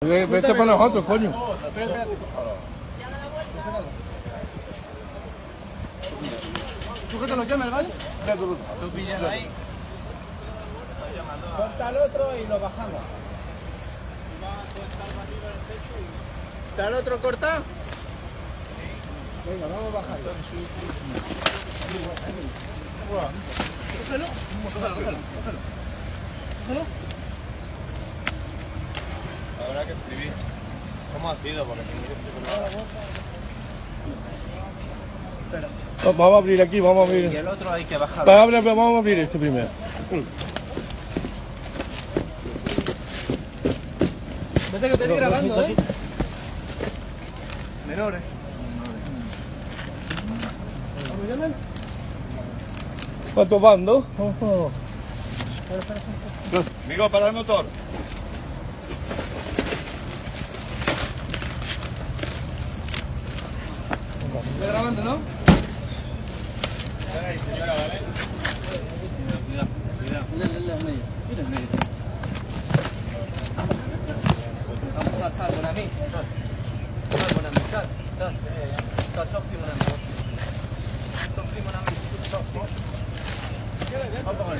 Vete para nosotros, coño. Sujétalo, llama, ¿vale? Tú pillas ahí. Corta al otro y lo bajamos. ¿Está el otro cortado? Venga, vamos a bajarlo. Cógelo. Cógelo. Habrá que escribir cómo ha sido, porque tengo que escribirlo. Vamos a abrir aquí, vamos a abrir. Y el otro hay que bajarlo. Vamos a abrir este primero. Vete que te estoy grabando, ¿eh? Menores. ¿Cómo llaman? ¿Cuántos van, dos? Amigo, para el motor. Estoy grabando, ¿no? Ay, señora, ¿vale? Cuidado. Mira el medio. Vamos, sal, con a mí. Sal, con a mí, sal. Sal, sos primo a mí. Sos primo a mí. Vamos a ver.